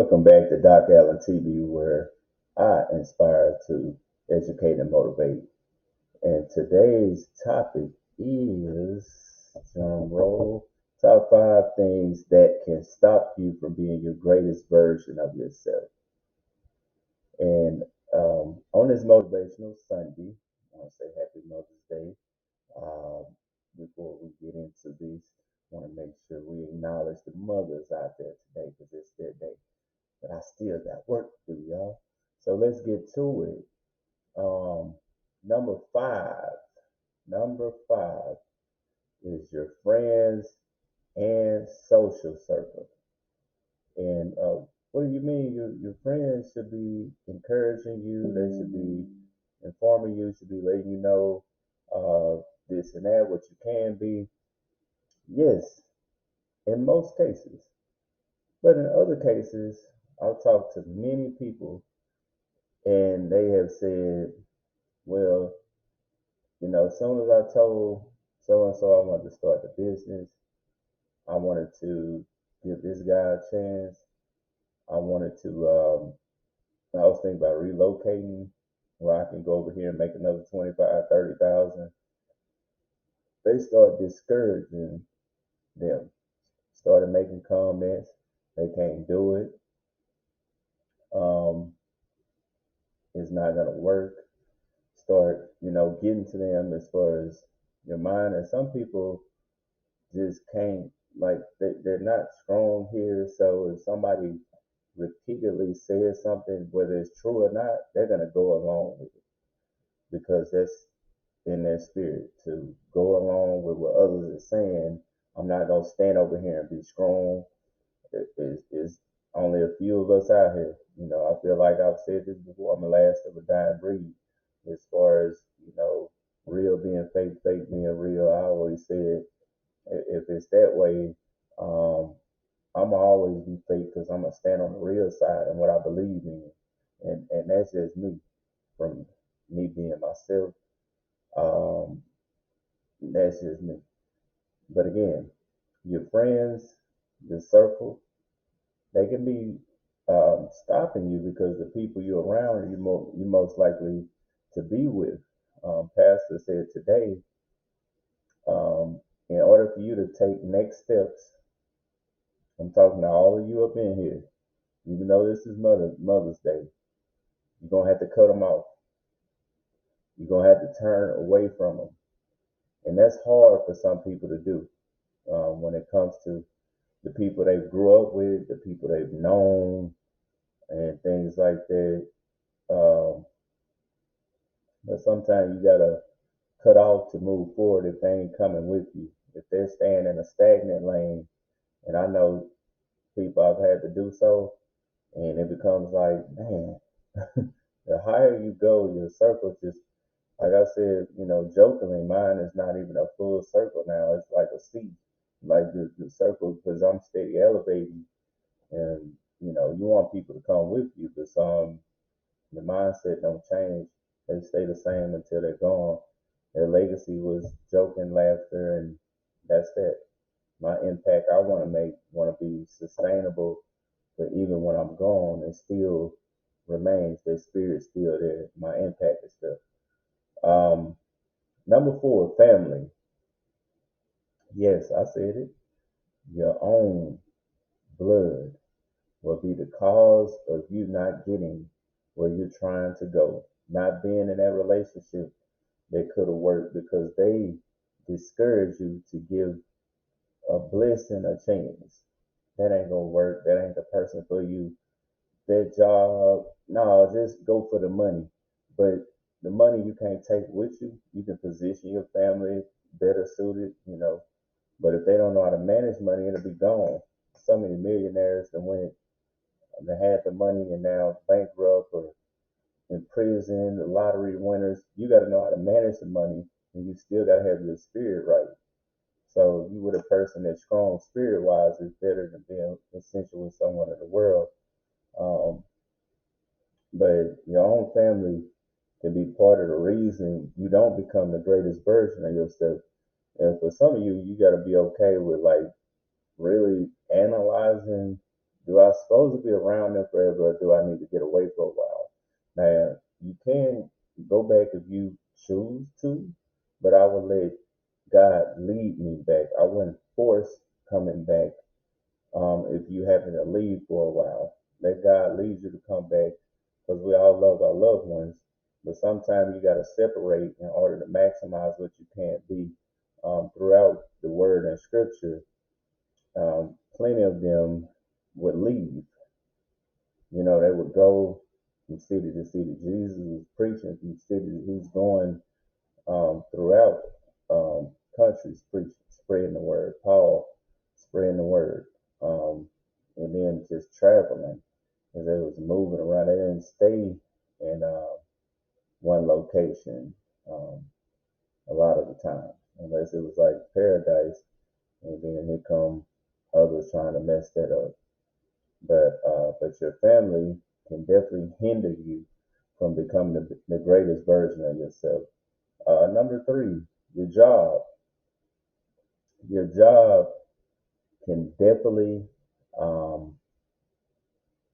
Welcome back to Doc Allen TV, where I inspire to educate and motivate. And today's topic is, drum roll, top 5 things that can stop you from being your greatest version of yourself. And on this motivational Sunday, I want to say Happy Mother's Day. Um, Before we get into this, I want to make sure we acknowledge the mothers out there today because it's their day. But I still got work to do, y'all. So let's get to it. Um, number five. Number five is your friends and social circle. And what do you mean? Your friends should be encouraging you. They should be informing you. Should be letting you know this and that, what you can be. Yes, in most cases. But in other cases, I've talked to many people and they have said, well, as soon as I told so and so I wanted to start the business, I wanted to give this guy a chance. I wanted to, I was thinking about relocating where I can go over here and make another 25, 30,000. They start discouraging them, started making comments. They can't do it. Um, it's not going to work. Start, getting to them as far as your mind. And some people just can't, like they're not strong here. So if somebody repeatedly says something, whether it's true or not, they're gonna go along with it because that's in their spirit to go along with what others are saying. I'm not gonna stand over here and be strong. It's only a few of us out here. I feel like I've said this before. I'm the last of a dying breed as far as real being fake, fake being real. I always said if it's that way, um, I'm gonna always be fake because I'm gonna stand on the real side and what I believe in, and that's just me, from me being myself. Um, that's just me. But again, your friends, your circle, they can be stopping you because the people you're around, you most likely to be with. Pastor said today, um, in order for you to take next steps, I'm talking to all of you up in here. Even though this is Mother's Day, you're gonna have to cut them off. You're gonna have to turn away from them, and that's hard for some people to do when it comes to the people they grew up with, the people they've known, and things like that. Um, but sometimes you gotta cut off to move forward if they ain't coming with you. If they're staying in a stagnant lane, and I know people I've had to do so, and it becomes like, man, the higher you go, your circle just, like I said, jokingly, mine is not even a full circle now. It's like a C, like the circle, because I'm steady elevating, and you want people to come with you, but the mindset don't change. They stay the same until they're gone. Their legacy was joking, laughter, and that's that. My impact I want to make, want to be sustainable, but even when I'm gone, it still remains. Their spirit's still there. My impact is still. Um, Number 4, family. Yes, I said it. Your own blood will be the cause of you not getting where you're trying to go, not being in that relationship that could have worked because they discourage you to give a blessing a chance. That ain't gonna work. That ain't the person for you. That job, no, just go for the money. But the money you can't take with you. You can position your family better suited. But if they don't know how to manage money, it'll be gone. So many millionaires that went, they had the money and now bankrupt or in prison, the lottery winners. You got to know how to manage the money, and you still got to have your spirit right. So you with a person that's strong spirit wise is better than being essential with someone in the world. Um, but your own family can be part of the reason you don't become the greatest version of yourself. And for some of you, you got to be okay with like really analyzing Do I supposed to be around them forever, or do I need to get away for a while? Now, you can go back if you choose to, but I would let God lead me back. I wouldn't force coming back if you happen to leave for a while. Let God lead you to come back because we all love our loved ones. But sometimes you got to separate in order to maximize what you can be. Throughout the word and scripture, plenty of them would leave. You know, they would go from city to city. Jesus was preaching from city. He was going throughout countries preaching, spreading the word. Paul spreading the word, and then just traveling as they was moving around. They didn't stay in one location a lot of the time, unless it was like paradise, and then here come others trying to mess that up. But your family can definitely hinder you from becoming the greatest version of yourself. Number three, your job. Your job can definitely um,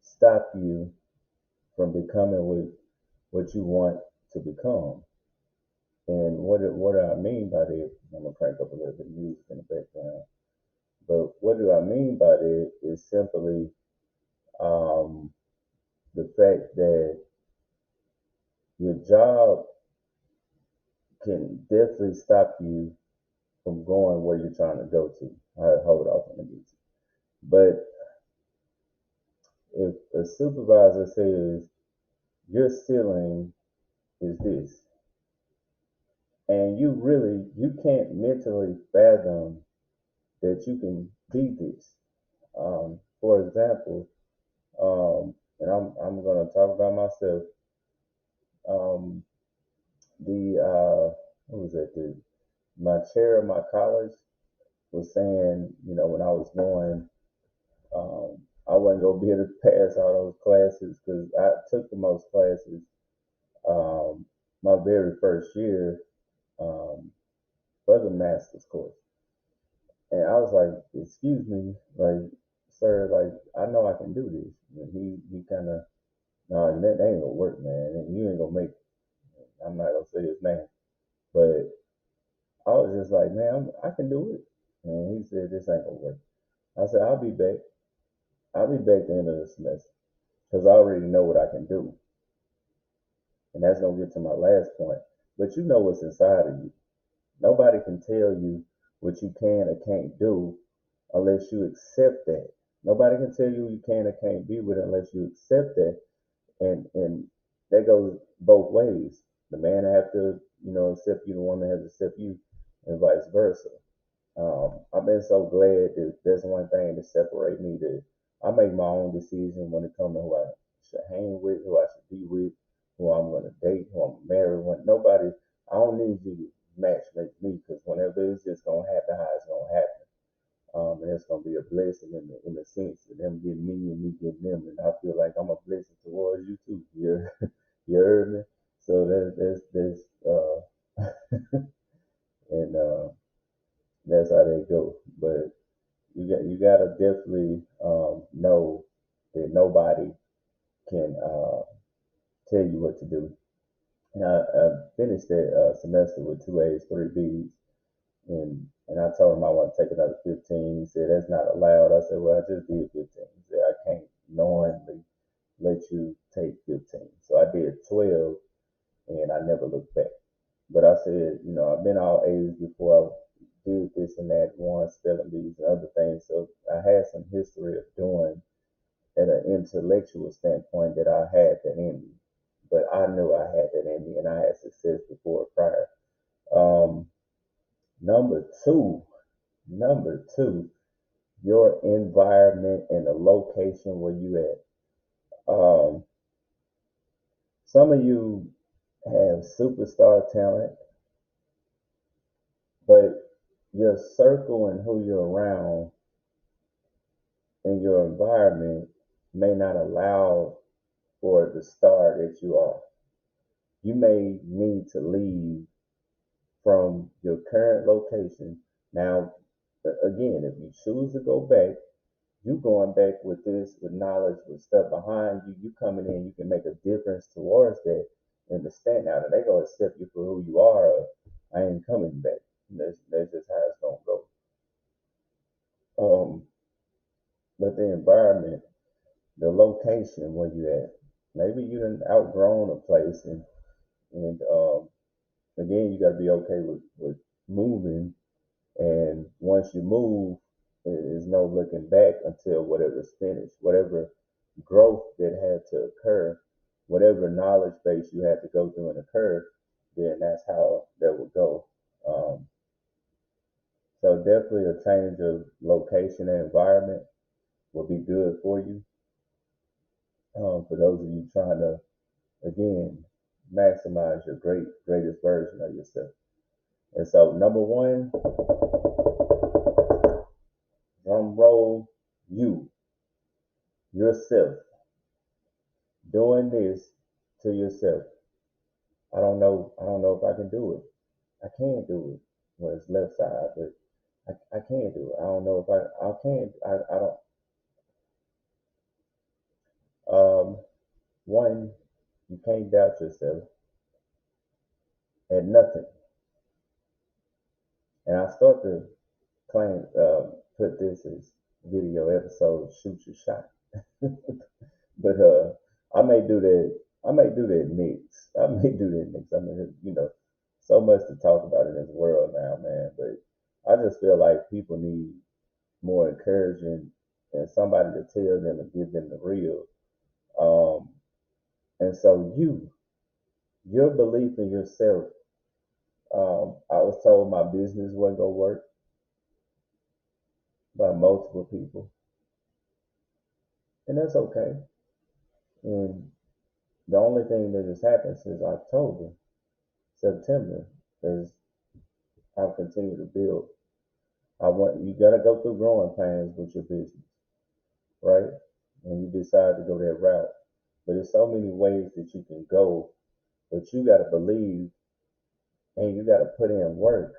stop you from becoming what you want to become. And what do I mean by that? I'm gonna crank up a little bit of music in the background. But what do I mean by that is simply um, the fact that your job can definitely stop you from going where you're trying to go to. I hold off on the music. But if a supervisor says your ceiling is this, and you can't mentally fathom that you can be this. For example, and I'm gonna talk about myself. Um, the what was that? My chair of my college was saying, you know, when I was going, I wasn't gonna be able to pass all those classes because I took the most classes um, my very first year um, for the master's course. And I was like, excuse me, like, sir, like, I know I can do this. And he kind of, no, that ain't gonna work, man. And you ain't gonna make it. I'm not gonna say his name, but I was just like, man, I can do it. And he said, this ain't gonna work. I said, I'll be back. I'll be back at the end of the semester because I already know what I can do. And that's gonna get to my last point. But you know what's inside of you. Nobody can tell you what you can or can't do unless you accept that. Nobody can tell you you can or can't be with it unless you accept that. And that goes both ways. The man have to, you know, accept you, the woman has to accept you, and vice versa. I've been so glad that there's one thing to separate me that I make my own decision when it comes to who I should hang with, who I should be with, who I'm going to date, who I'm married. When nobody, I don't need you to match make me because whenever it's just going to happen, how it's going to happen. And it's going to be a blessing in the sense of them getting me and me getting them. And I feel like I'm a blessing towards you too. You heard me? So and that's how they go. But you gotta definitely know that nobody can tell you what to do. And I finished that semester with two A's, three B's, and I told him I want to take another 15. He said that's not allowed. I said, well, I just did 15. He said I can't knowingly let you take 15. So I did 12, and I never looked back. But I said, you know, I've been all A's before. I did this and that, one spelling bees and other things. So I had some history of doing at an intellectual standpoint that I had that in me. But I knew I had that in me and I had success before prior. Um, number two, number two, your environment and the location where you at. Some of you have superstar talent, but your circle and who you're around and your environment may not allow for the star that you are. You may need to leave from your current location. Now, again, if you choose to go back, You going back with this, with knowledge, with stuff behind you, you coming in, you can make a difference towards that and the stand out. And they gonna accept you for who you are. Or, I ain't coming back. That's just how it's gonna go. But the environment, the location where you at, maybe you done outgrown a place, and again, you got to be okay with moving. And once you move, there's no looking back until whatever's finished, whatever growth that had to occur, whatever knowledge base you had to go through and occur, then that's how that would go. Um, so definitely a change of location and environment will be good for you. For those of you trying to, again, maximize your greatest version of yourself. And so number one, drum roll, yourself, doing this to yourself. I don't know if I can do it. I can't do it. Well, it's left side, but I can't do it. I don't know if I can't. I don't. One, you can't doubt yourself at nothing. And I start to claim, put this as video episode, shoot your shot. But I may do that. I may do that next. I may do that next. I mean, so much to talk about in this world now, man. But I just feel like people need more encouraging and somebody to tell them and give them the real. Um, and so your belief in yourself. I was told my business wasn't gonna work by multiple people, and that's okay. And the only thing that has happened since October, September, is I've continued to build. You gotta go through growing pains with your business, right? When you decide to go that route. But there's so many ways that you can go, but you gotta believe and you gotta put in work.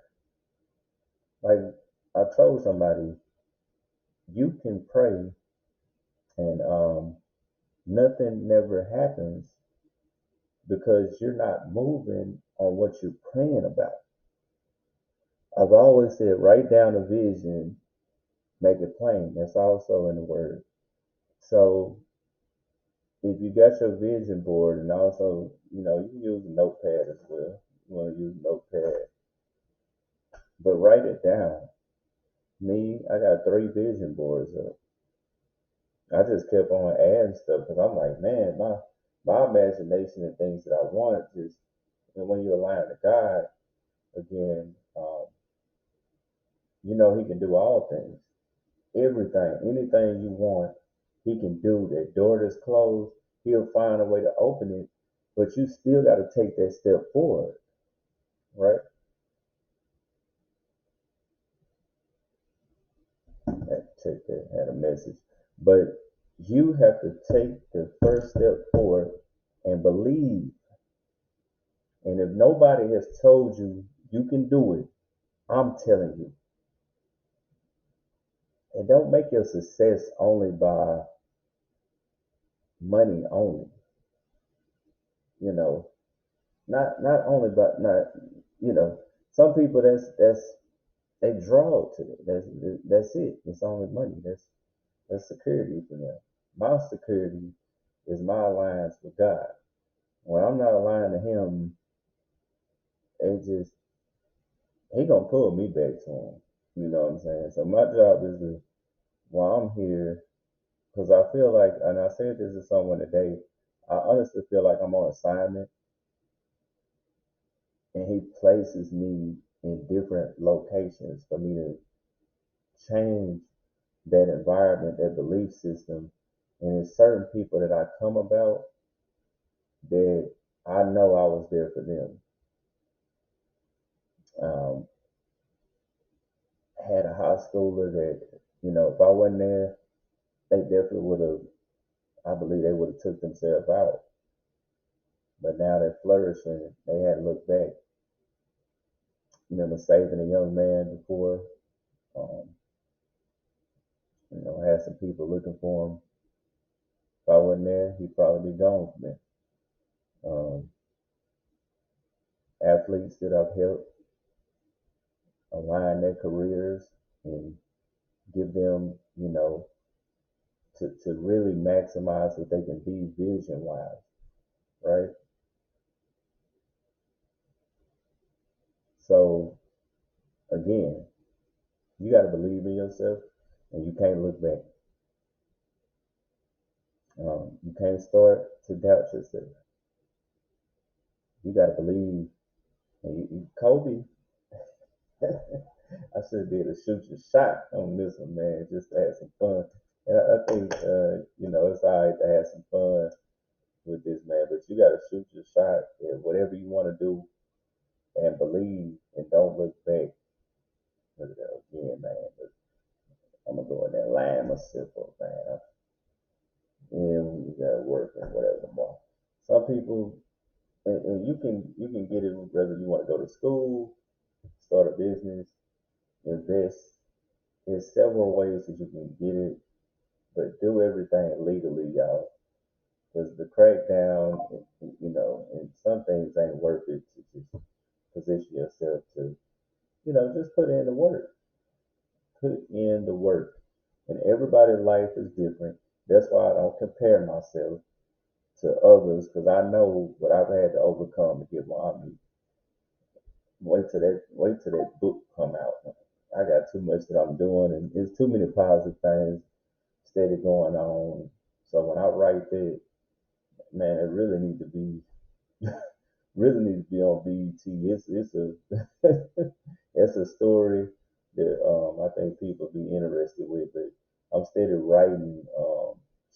Like I told somebody, you can pray and nothing never happens because you're not moving on what you're praying about. I've always said, write down a vision, make it plain. That's also in the word. So if you got your vision board, and also, you can use a notepad as well. You want to use a notepad, but write it down. Me, I got 3 vision boards up. I just kept on adding stuff because I'm like, man, my imagination and things that I want just, and when you align to God, again, He can do all things, everything, anything you want, He can do. That door that's closed, He'll find a way to open it, but you still got to take that step forward, right? Check that, had a message. But you have to take the first step forward and believe. And if nobody has told you you can do it, I'm telling you. And don't make your success only by money only. You know, not only but not you know. Some people that's they draw to it. That's it. It's only money. That's security for them. My security is my alliance with God. When I'm not aligned to Him, it just He gonna pull me back to Him. You know what I'm saying? So my job is to while I'm here, because I feel like, and I said this to someone today, I honestly feel like I'm on assignment, and He places me in different locations for me to change that environment, that belief system. And there's certain people that I come about that I know I was there for them. Um, had a high schooler that, if I wasn't there, they definitely would have, I believe they would have took themselves out. But now they're flourishing. They had to look back. Remember saving a young man before, um, had some people looking for him. If I wasn't there, he'd probably be gone from there. Um, Athletes that I've helped align their careers and give them, to really maximize what they can be vision wise, right? So again, you got to believe in yourself and you can't look back. You can't start to doubt yourself. You got to believe. And Kobe, I should be able to shoot your shot on this one, man, just to have some fun. And I think, it's all right to have some fun with this, man, but you got to shoot your shot at whatever you want to do and believe and don't look back. Look at that again, man. But I'm going to go in there and line myself up, man. And you got to work and whatever more. Some people, and you can get it whether you want to go to school, start a business, invest. There's several ways that you can get it, but do everything legally, y'all. Because the crackdown, and some things ain't worth it to just position yourself to, just put in the work. Put in the work. And everybody's life is different. That's why I don't compare myself to others because I know what I've had to overcome to get where I'm. Wait till that book come out. I got too much that I'm doing, and there's too many positive things steady going on. So when I write that, man, it really needs to be on BET. It's a it's a story that I think people be interested with. But I'm steady writing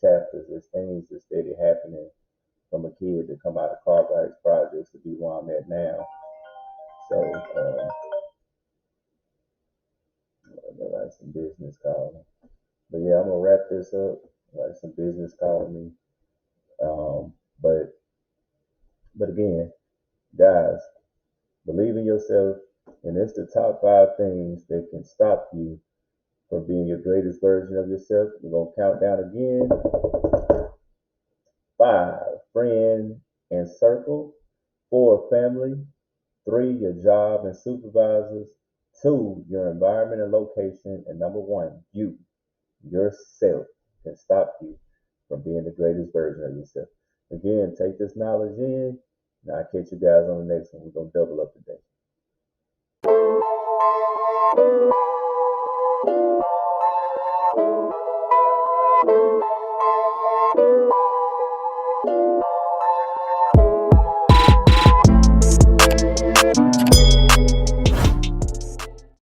chapters. There's things that steady happening from a kid to come out of car bikes projects to be where I'm at now. So like some business calling. But yeah, I'm gonna wrap this up. Like some business calling me. Um, but but again, guys, believe in yourself, and it's the top 5 things that can stop you from being your greatest version of yourself. We're gonna count down again. 5, friend and circle. 4, family. 3, your job and supervisors. 2, your environment and location. And number 1, yourself can stop you from being the greatest version of yourself. Again, take this knowledge in. Now I'll catch you guys on the next one. We're gonna double up today.